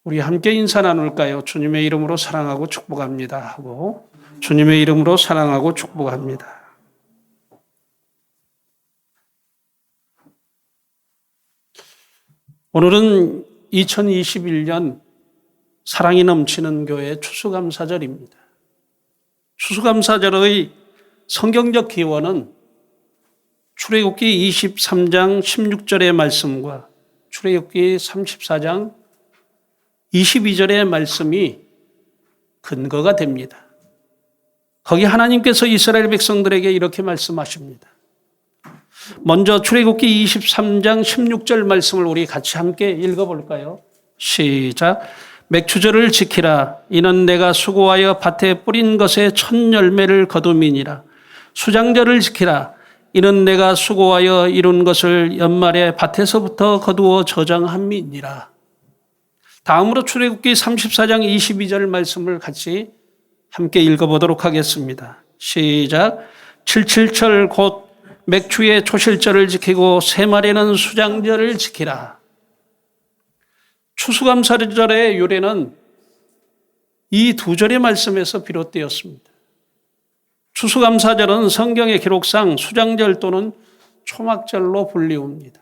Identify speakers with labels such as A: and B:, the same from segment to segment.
A: 우리 함께 인사 나눌까요? 주님의 이름으로 사랑하고 축복합니다 하고, 주님의 이름으로 사랑하고 축복합니다. 오늘은 2021년 사랑이 넘치는 교회 추수감사절입니다. 추수감사절의 성경적 기원은 출애굽기 23장 16절의 말씀과 출애굽기 34장 22절의 말씀이 근거가 됩니다. 거기 하나님께서 이스라엘 백성들에게 이렇게 말씀하십니다. 먼저 출애굽기 23장 16절 말씀을 우리 같이 함께 읽어볼까요? 시작. 맥추절을 지키라. 이는 내가 수고하여 밭에 뿌린 것의 첫 열매를 거둠이니라. 수장절을 지키라. 이는 내가 수고하여 이룬 것을 연말에 밭에서부터 거두어 저장함이니라. 다음으로 출애굽기 34장 22절 말씀을 같이 함께 읽어보도록 하겠습니다. 시작. 칠칠절 곧 맥추의 초실절을 지키고 세말에는 수장절을 지키라. 추수감사절의 유래는 이 두 절의 말씀에서 비롯되었습니다. 추수감사절은 성경의 기록상 수장절 또는 초막절로 불리웁니다.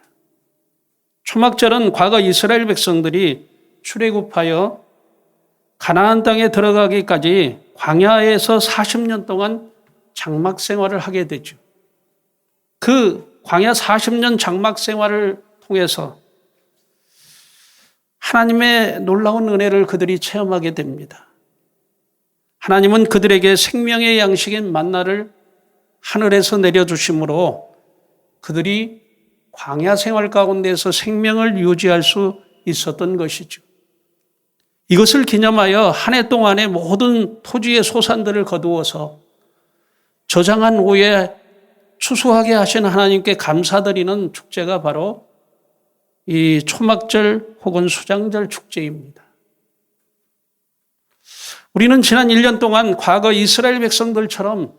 A: 초막절은 과거 이스라엘 백성들이 출애굽하여 가나안 땅에 들어가기까지 광야에서 40년 동안 장막 생활을 하게 되죠. 그 광야 40년 장막 생활을 통해서 하나님의 놀라운 은혜를 그들이 체험하게 됩니다. 하나님은 그들에게 생명의 양식인 만나를 하늘에서 내려주심으로 그들이 광야 생활 가운데서 생명을 유지할 수 있었던 것이죠. 이것을 기념하여 한 해 동안의 모든 토지의 소산들을 거두어서 저장한 후에 추수하게 하신 하나님께 감사드리는 축제가 바로 이 초막절 혹은 수장절 축제입니다. 우리는 지난 1년 동안 과거 이스라엘 백성들처럼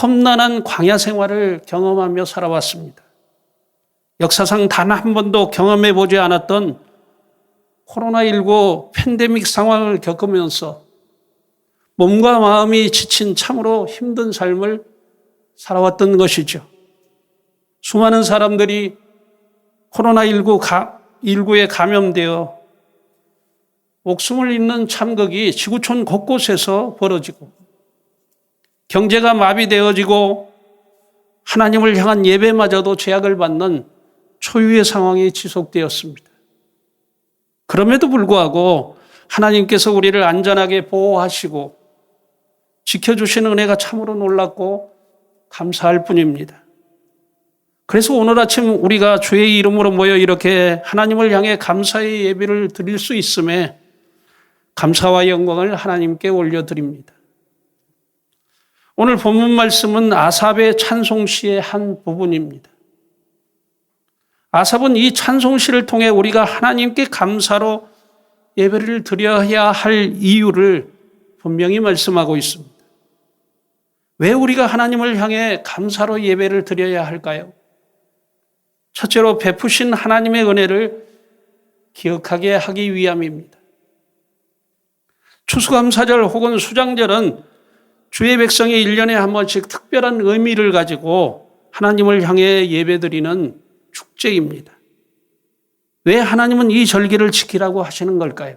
A: 험난한 광야 생활을 경험하며 살아왔습니다. 역사상 단 한 번도 경험해 보지 않았던 코로나19 팬데믹 상황을 겪으면서 몸과 마음이 지친 참으로 힘든 삶을 살아왔던 것이죠. 수많은 사람들이 코로나19에 감염되어 목숨을 잃는 참극이 지구촌 곳곳에서 벌어지고 경제가 마비되어지고 하나님을 향한 예배마저도 제약을 받는 초유의 상황이 지속되었습니다. 그럼에도 불구하고 하나님께서 우리를 안전하게 보호하시고 지켜주시는 은혜가 참으로 놀랍고 감사할 뿐입니다. 그래서 오늘 아침 우리가 주의 이름으로 모여 이렇게 하나님을 향해 감사의 예배를 드릴 수 있음에 감사와 영광을 하나님께 올려드립니다. 오늘 본문 말씀은 아삽의 찬송시의 한 부분입니다. 아삽은 이 찬송시를 통해 우리가 하나님께 감사로 예배를 드려야 할 이유를 분명히 말씀하고 있습니다. 왜 우리가 하나님을 향해 감사로 예배를 드려야 할까요? 첫째로 베푸신 하나님의 은혜를 기억하게 하기 위함입니다. 추수감사절 혹은 수장절은 주의 백성이 1년에 한 번씩 특별한 의미를 가지고 하나님을 향해 예배드리는 축제입니다. 왜 하나님은 이 절기를 지키라고 하시는 걸까요?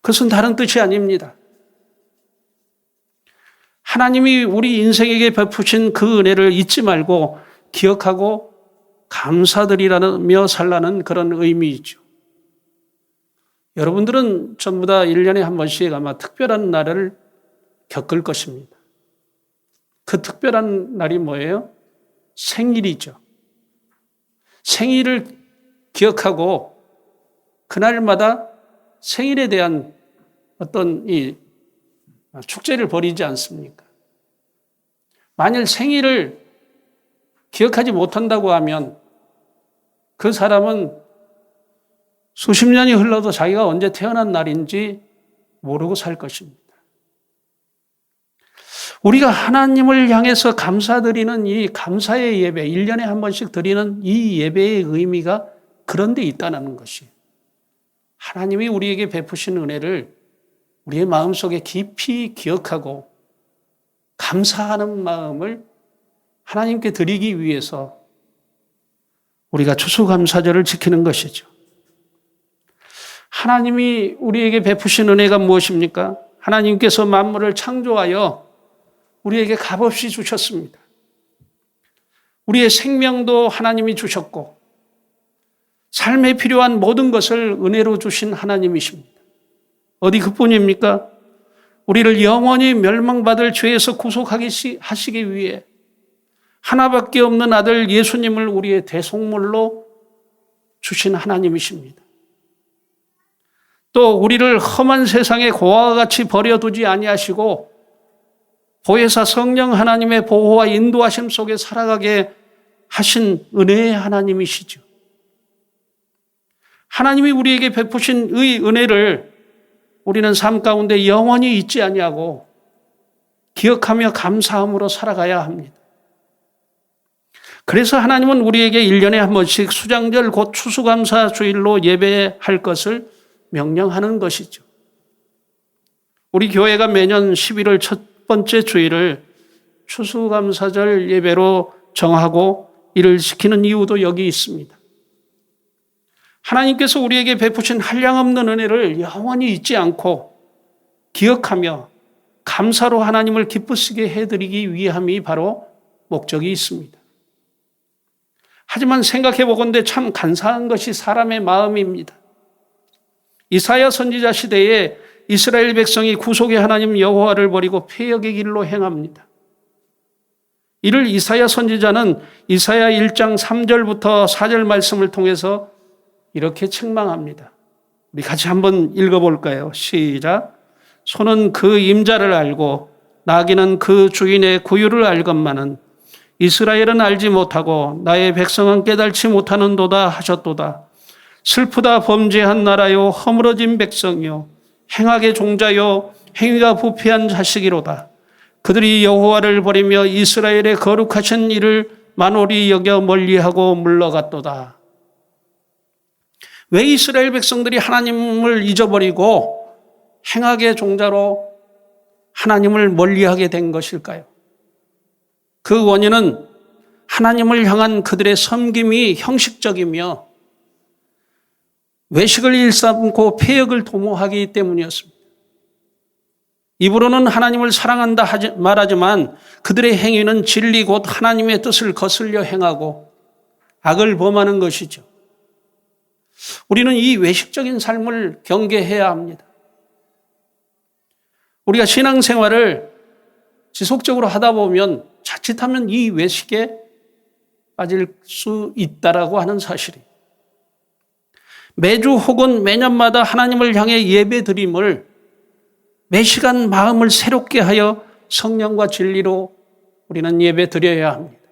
A: 그것은 다른 뜻이 아닙니다. 하나님이 우리 인생에게 베푸신 그 은혜를 잊지 말고 기억하고 감사드리라며 살라는 그런 의미이죠. 여러분들은 전부 다 1년에 한 번씩 아마 특별한 날을 겪을 것입니다. 그 특별한 날이 뭐예요? 생일이죠. 생일을 기억하고 그날마다 생일에 대한 어떤 이 축제를 벌이지 않습니까? 만일 생일을 기억하지 못한다고 하면 그 사람은 수십 년이 흘러도 자기가 언제 태어난 날인지 모르고 살 것입니다. 우리가 하나님을 향해서 감사드리는 이 감사의 예배, 1년에 한 번씩 드리는 이 예배의 의미가 그런 데 있다는 것이 하나님이 우리에게 베푸신 은혜를 우리의 마음속에 깊이 기억하고 감사하는 마음을 하나님께 드리기 위해서 우리가 추수감사절을 지키는 것이죠. 하나님이 우리에게 베푸신 은혜가 무엇입니까? 하나님께서 만물을 창조하여 우리에게 값없이 주셨습니다. 우리의 생명도 하나님이 주셨고 삶에 필요한 모든 것을 은혜로 주신 하나님이십니다. 어디 그뿐입니까? 우리를 영원히 멸망받을 죄에서 구속하시기 위해 하나밖에 없는 아들 예수님을 우리의 대속물로 주신 하나님이십니다. 또 우리를 험한 세상에 고아와 같이 버려두지 아니하시고 보혜사 성령 하나님의 보호와 인도하심 속에 살아가게 하신 은혜의 하나님이시죠. 하나님이 우리에게 베푸신 의 은혜를 우리는 삶 가운데 영원히 잊지 아니하고 기억하며 감사함으로 살아가야 합니다. 그래서 하나님은 우리에게 1년에 한 번씩 수장절 곧 추수감사 주일로 예배할 것을 명령하는 것이죠. 우리 교회가 매년 11월 첫 번째 주일을 추수감사절 예배로 정하고 이를 지키는 이유도 여기 있습니다. 하나님께서 우리에게 베푸신 한량없는 은혜를 영원히 잊지 않고 기억하며 감사로 하나님을 기쁘시게 해드리기 위함이 바로 목적이 있습니다. 하지만 생각해 보건대 참 간사한 것이 사람의 마음입니다. 이사야 선지자 시대에 이스라엘 백성이 구속의 하나님 여호와를 버리고 패역의 길로 행합니다. 이를 이사야 선지자는 이사야 1장 3절부터 4절 말씀을 통해서 이렇게 책망합니다. 우리 같이 한번 읽어볼까요? 시작. 소는 그 임자를 알고 나귀는 그 주인의 구유를 알건만은 이스라엘은 알지 못하고 나의 백성은 깨달지 못하는도다 하셨도다. 슬프다 범죄한 나라요 허물어진 백성이요 행악의 종자요 행위가 부패한 자식이로다. 그들이 여호와를 버리며 이스라엘의 거룩하신 일을 만홀히 여겨 멀리하고 물러갔도다. 왜 이스라엘 백성들이 하나님을 잊어버리고 행악의 종자로 하나님을 멀리하게 된 것일까요? 그 원인은 하나님을 향한 그들의 섬김이 형식적이며 외식을 일삼고 패역을 도모하기 때문이었습니다. 입으로는 하나님을 사랑한다 말하지만 그들의 행위는 진리 곧 하나님의 뜻을 거슬려 행하고 악을 범하는 것이죠. 우리는 이 외식적인 삶을 경계해야 합니다. 우리가 신앙생활을 지속적으로 하다 보면 자칫하면 이 외식에 빠질 수 있다라고 하는 사실이 매주 혹은 매년마다 하나님을 향해 예배드림을 매 시간 마음을 새롭게 하여 성령과 진리로 우리는 예배드려야 합니다.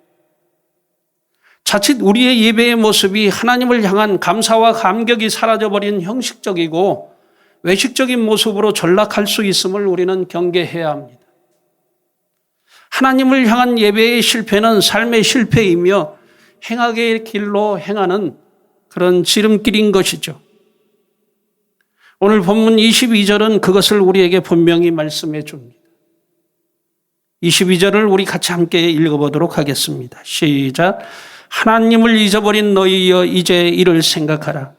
A: 자칫 우리의 예배의 모습이 하나님을 향한 감사와 감격이 사라져버린 형식적이고 외식적인 모습으로 전락할 수 있음을 우리는 경계해야 합니다. 하나님을 향한 예배의 실패는 삶의 실패이며 행악의 길로 행하는 그런 지름길인 것이죠. 오늘 본문 22절은 그것을 우리에게 분명히 말씀해 줍니다. 22절을 우리 같이 함께 읽어보도록 하겠습니다. 시작. 하나님을 잊어버린 너희여 이제 이를 생각하라.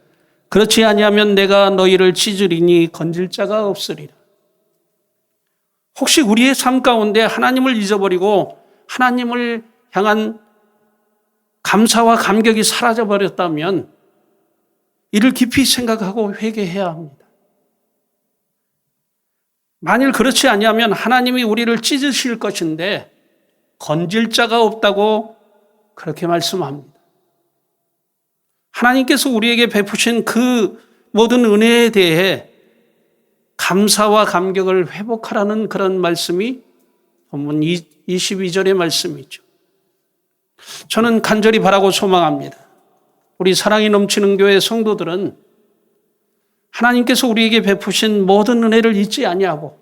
A: 그렇지 아니하면 내가 너희를 찢으리니 건질 자가 없으리라. 혹시 우리의 삶 가운데 하나님을 잊어버리고 하나님을 향한 감사와 감격이 사라져버렸다면 이를 깊이 생각하고 회개해야 합니다. 만일 그렇지 아니하면 하나님이 우리를 찢으실 것인데 건질 자가 없다고 그렇게 말씀합니다. 하나님께서 우리에게 베푸신 그 모든 은혜에 대해 감사와 감격을 회복하라는 그런 말씀이 본문 22절의 말씀이죠. 저는 간절히 바라고 소망합니다. 우리 사랑이 넘치는 교회 성도들은 하나님께서 우리에게 베푸신 모든 은혜를 잊지 아니하고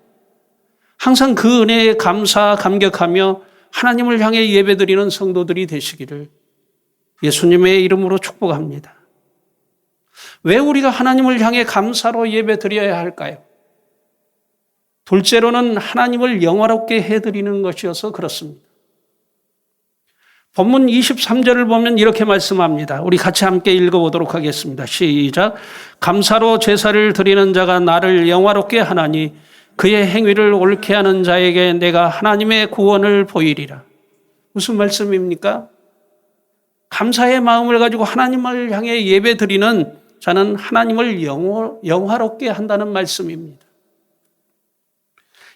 A: 항상 그 은혜에 감사, 감격하며 하나님을 향해 예배드리는 성도들이 되시기를 예수님의 이름으로 축복합니다. 왜 우리가 하나님을 향해 감사로 예배 드려야 할까요? 둘째로는 하나님을 영화롭게 해드리는 것이어서 그렇습니다. 본문 23절을 보면 이렇게 말씀합니다. 우리 같이 함께 읽어보도록 하겠습니다. 시작. 감사로 제사를 드리는 자가 나를 영화롭게 하나니 그의 행위를 옳게 하는 자에게 내가 하나님의 구원을 보이리라. 무슨 말씀입니까? 감사의 마음을 가지고 하나님을 향해 예배 드리는 자는 하나님을 영화롭게 한다는 말씀입니다.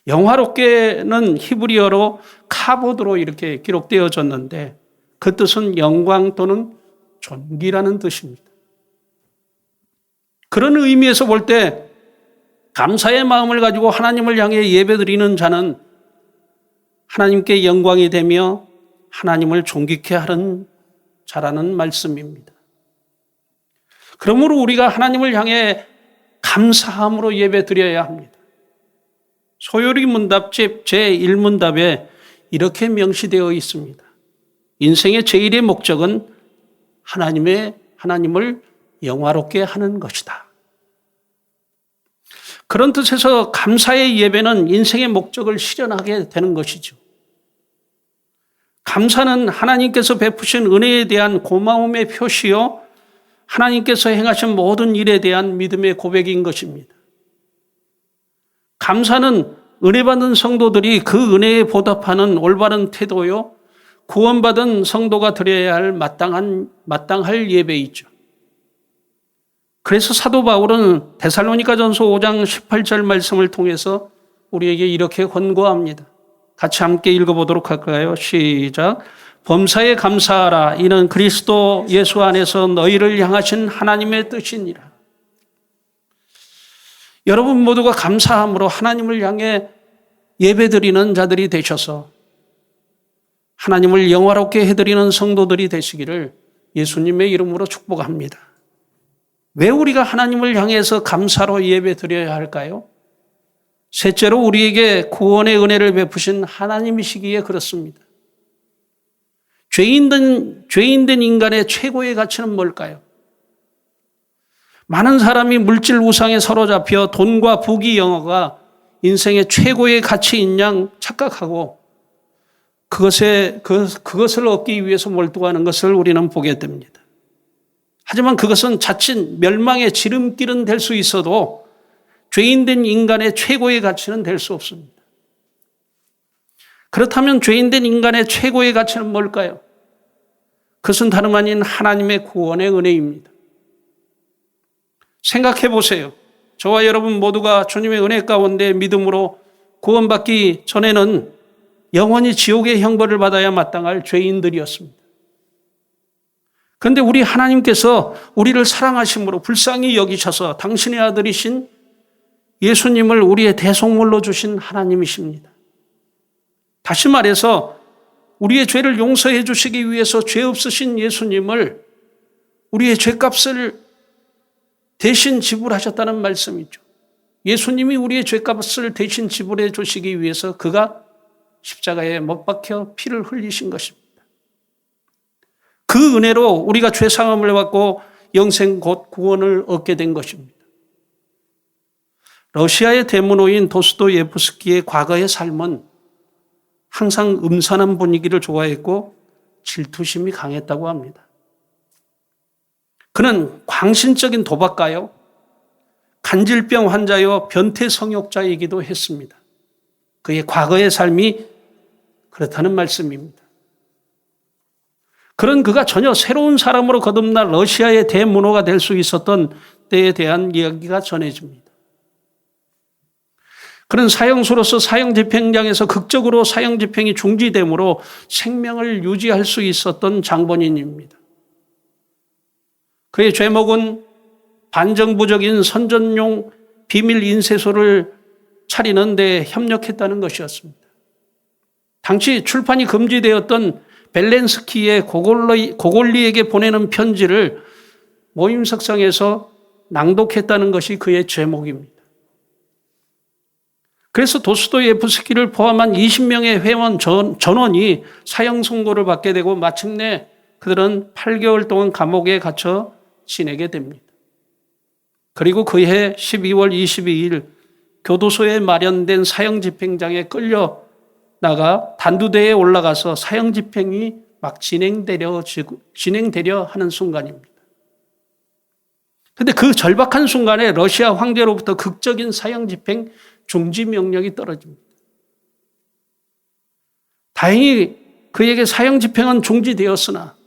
A: 영화롭게는 히브리어로 카보드로 이렇게 기록되어졌는데 그 뜻은 영광 또는 존귀라는 뜻입니다. 그런 의미에서 볼 때 감사의 마음을 가지고 하나님을 향해 예배드리는 자는 하나님께 영광이 되며 하나님을 존귀케 하는 자라는 말씀입니다. 그러므로 우리가 하나님을 향해 감사함으로 예배드려야 합니다. 소요리 문답집 제1문답에 이렇게 명시되어 있습니다. 인생의 제일의 목적은 하나님을 영화롭게 하는 것이다. 그런 뜻에서 감사의 예배는 인생의 목적을 실현하게 되는 것이죠. 감사는 하나님께서 베푸신 은혜에 대한 고마움의 표시요, 하나님께서 행하신 모든 일에 대한 믿음의 고백인 것입니다. 감사는 은혜 받은 성도들이 그 은혜에 보답하는 올바른 태도요, 구원받은 성도가 드려야 할 마땅할 예배이죠. 그래서 사도 바울은 데살로니가전서 5장 18절 말씀을 통해서 우리에게 이렇게 권고합니다. 같이 함께 읽어보도록 할까요? 시작. 범사에 감사하라. 이는 그리스도 예수 안에서 너희를 향하신 하나님의 뜻이니라. 여러분 모두가 감사함으로 하나님을 향해 예배드리는 자들이 되셔서 하나님을 영화롭게 해드리는 성도들이 되시기를 예수님의 이름으로 축복합니다. 왜 우리가 하나님을 향해서 감사로 예배드려야 할까요? 셋째로 우리에게 구원의 은혜를 베푸신 하나님이시기에 그렇습니다. 죄인된 인간의 최고의 가치는 뭘까요? 많은 사람이 물질 우상에 사로잡혀 돈과 부귀 영화가 인생의 최고의 가치인 양 착각하고 그것을 얻기 위해서 몰두하는 것을 우리는 보게 됩니다. 하지만 그것은 자칫 멸망의 지름길은 될 수 있어도 죄인된 인간의 최고의 가치는 될 수 없습니다. 그렇다면 죄인된 인간의 최고의 가치는 뭘까요? 그것은 다름 아닌 하나님의 구원의 은혜입니다. 생각해 보세요. 저와 여러분 모두가 주님의 은혜 가운데 믿음으로 구원받기 전에는 영원히 지옥의 형벌을 받아야 마땅할 죄인들이었습니다. 그런데 우리 하나님께서 우리를 사랑하심으로 불쌍히 여기셔서 당신의 아들이신 예수님을 우리의 대속물로 주신 하나님이십니다. 다시 말해서 우리의 죄를 용서해 주시기 위해서 죄 없으신 예수님을 우리의 죄값을 대신 지불하셨다는 말씀이죠. 예수님이 우리의 죄값을 대신 지불해 주시기 위해서 그가 십자가에 못 박혀 피를 흘리신 것입니다. 그 은혜로 우리가 죄사함을 받고 영생 곧 구원을 얻게 된 것입니다. 러시아의 대문호인 도스토예프스키의 과거의 삶은 항상 음산한 분위기를 좋아했고 질투심이 강했다고 합니다. 그는 광신적인 도박가요, 간질병 환자요, 변태 성욕자이기도 했습니다. 그의 과거의 삶이 그렇다는 말씀입니다. 그런 그가 전혀 새로운 사람으로 거듭나 러시아의 대문호가 될 수 있었던 때에 대한 이야기가 전해집니다. 그는 사형수로서 사형집행장에서 극적으로 사형집행이 중지되므로 생명을 유지할 수 있었던 장본인입니다. 그의 죄목은 반정부적인 선전용 비밀 인쇄소를 차리는 데 협력했다는 것이었습니다. 당시 출판이 금지되었던 벨렌스키의 고골리에게 보내는 편지를 모임석상에서 낭독했다는 것이 그의 죄목입니다. 그래서 도스토예프스키를 포함한 20명의 회원 전원이 사형 선고를 받게 되고 마침내 그들은 8개월 동안 감옥에 갇혀 지내게 됩니다. 그리고 그해 12월 22일 교도소에 마련된 사형집행장에 끌려나가 단두대에 올라가서 사형집행이 막 진행되려 하는 순간입니다. 그런데 그 절박한 순간에 러시아 황제로부터 극적인 사형집행 중지 명령이 떨어집니다. 다행히 그에게 사형집행은 중지되었으나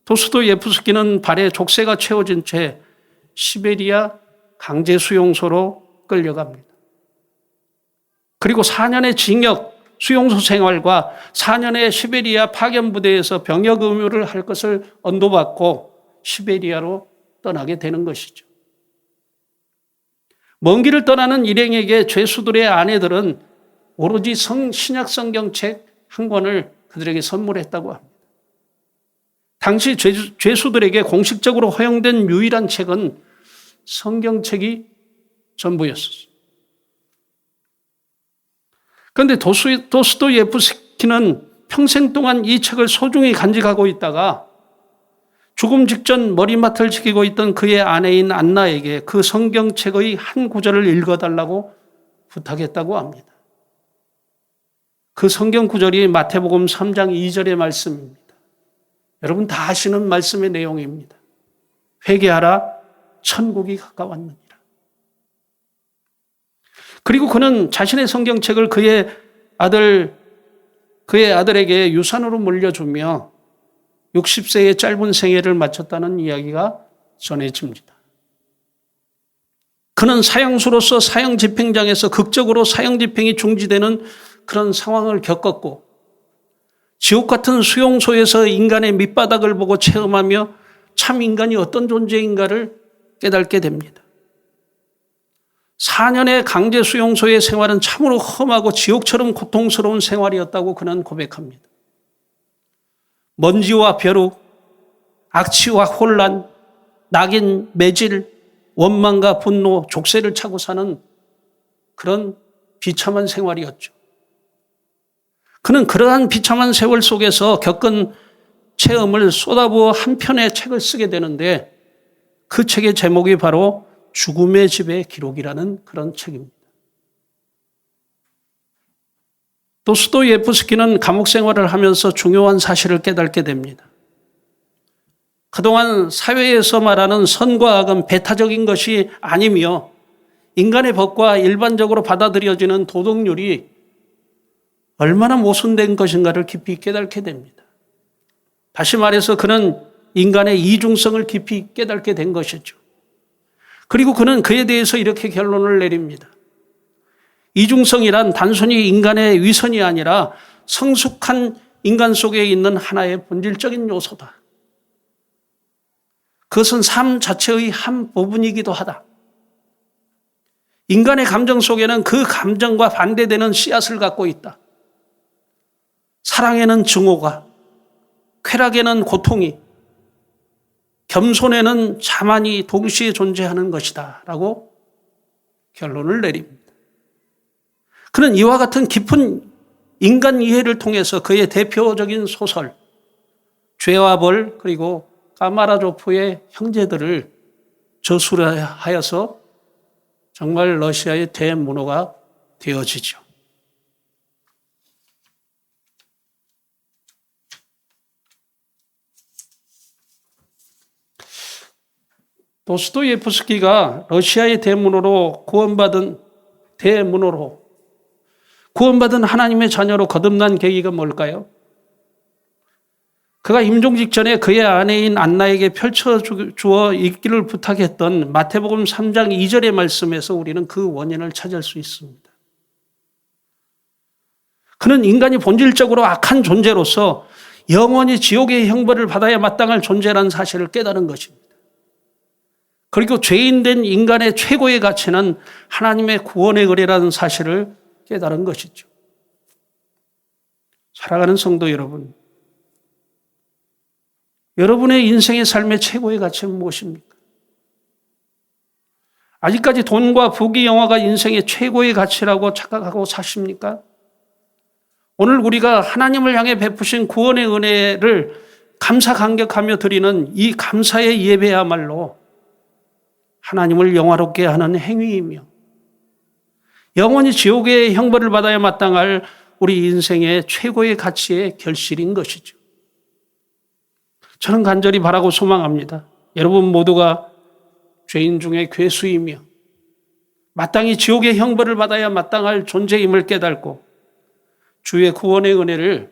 A: 도스토예프스키는 발에 족쇄가 채워진 채 시베리아 강제수용소로 끌려갑니다. 그리고 4년의 징역, 수용소 생활과 4년의 시베리아 파견부대에서 병역 의무를 할 것을 언도받고 시베리아로 떠나게 되는 것이죠. 먼 길을 떠나는 일행에게 죄수들의 아내들은 오로지 신약 성경책 한 권을 그들에게 선물했다고 합니다. 당시 죄수들에게 공식적으로 허용된 유일한 책은 성경책이 전부였었어요. 그런데 도스토예프스키는 평생 동안 이 책을 소중히 간직하고 있다가 죽음 직전 머리맡을 지키고 있던 그의 아내인 안나에게 그 성경책의 한 구절을 읽어달라고 부탁했다고 합니다. 그 성경 구절이 마태복음 3장 2절의 말씀입니다. 여러분 다 아시는 말씀의 내용입니다. 회개하라, 천국이 가까웠느니라. 그리고 그는 자신의 성경책을 그의 아들에게 유산으로 물려주며 60세의 짧은 생애를 마쳤다는 이야기가 전해집니다. 그는 사형수로서 사형집행장에서 극적으로 사형집행이 중지되는 그런 상황을 겪었고 지옥 같은 수용소에서 인간의 밑바닥을 보고 체험하며 참 인간이 어떤 존재인가를 깨닫게 됩니다. 4년의 강제 수용소의 생활은 참으로 험하고 지옥처럼 고통스러운 생활이었다고 그는 고백합니다. 먼지와 벼룩, 악취와 혼란, 낙인, 매질, 원망과 분노, 족쇄를 차고 사는 그런 비참한 생활이었죠. 그는 그러한 비참한 세월 속에서 겪은 체험을 쏟아부어 한 편의 책을 쓰게 되는데 그 책의 제목이 바로 죽음의 집의 기록이라는 그런 책입니다. 도스토예프스키는 감옥 생활을 하면서 중요한 사실을 깨닫게 됩니다. 그동안 사회에서 말하는 선과 악은 배타적인 것이 아니며 인간의 법과 일반적으로 받아들여지는 도덕률이 얼마나 모순된 것인가를 깊이 깨닫게 됩니다. 다시 말해서 그는 인간의 이중성을 깊이 깨닫게 된 것이죠. 그리고 그는 그에 대해서 이렇게 결론을 내립니다. 이중성이란 단순히 인간의 위선이 아니라 성숙한 인간 속에 있는 하나의 본질적인 요소다. 그것은 삶 자체의 한 부분이기도 하다. 인간의 감정 속에는 그 감정과 반대되는 씨앗을 갖고 있다. 사랑에는 증오가, 쾌락에는 고통이, 겸손에는 자만이 동시에 존재하는 것이다 라고 결론을 내립니다. 그는 이와 같은 깊은 인간 이해를 통해서 그의 대표적인 소설 죄와 벌 그리고 까마라조프의 형제들을 저술하여서 정말 러시아의 대문호가 되어지죠. 도스토예프스키가 러시아의 대문호로 구원받은 하나님의 자녀로 거듭난 계기가 뭘까요? 그가 임종 직전에 그의 아내인 안나에게 펼쳐주어 읽기를 부탁했던 마태복음 3장 2절의 말씀에서 우리는 그 원인을 찾을 수 있습니다. 그는 인간이 본질적으로 악한 존재로서 영원히 지옥의 형벌을 받아야 마땅할 존재라는 사실을 깨달은 것입니다. 그리고 죄인된 인간의 최고의 가치는 하나님의 구원의 은혜라는 사실을 깨달은 것이죠. 사랑하는 성도 여러분, 여러분의 인생의 삶의 최고의 가치는 무엇입니까? 아직까지 돈과 부귀 영화가 인생의 최고의 가치라고 착각하고 사십니까? 오늘 우리가 하나님을 향해 베푸신 구원의 은혜를 감사 감격하며 드리는 이 감사의 예배야말로 하나님을 영화롭게 하는 행위이며 영원히 지옥의 형벌을 받아야 마땅할 우리 인생의 최고의 가치의 결실인 것이죠. 저는 간절히 바라고 소망합니다. 여러분 모두가 죄인 중에 괴수이며 마땅히 지옥의 형벌을 받아야 마땅할 존재임을 깨닫고 주의 구원의 은혜를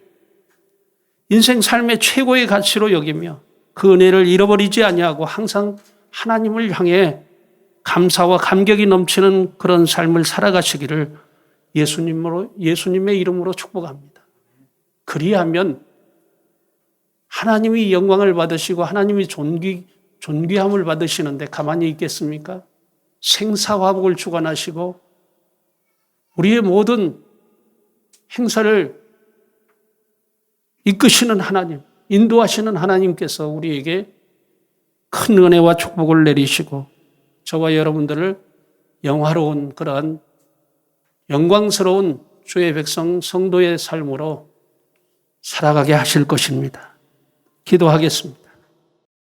A: 인생 삶의 최고의 가치로 여기며 그 은혜를 잃어버리지 아니하고 항상 하나님을 향해 감사와 감격이 넘치는 그런 삶을 살아가시기를 예수님의 이름으로 축복합니다. 그리하면 하나님이 영광을 받으시고 하나님이 존귀함을 받으시는데 가만히 있겠습니까? 생사화복을 주관하시고 우리의 모든 행사를 이끄시는 하나님, 인도하시는 하나님께서 우리에게 큰 은혜와 축복을 내리시고 저와 여러분들을 영화로운 그러한 영광스러운 주의 백성 성도의 삶으로 살아가게 하실 것입니다. 기도하겠습니다.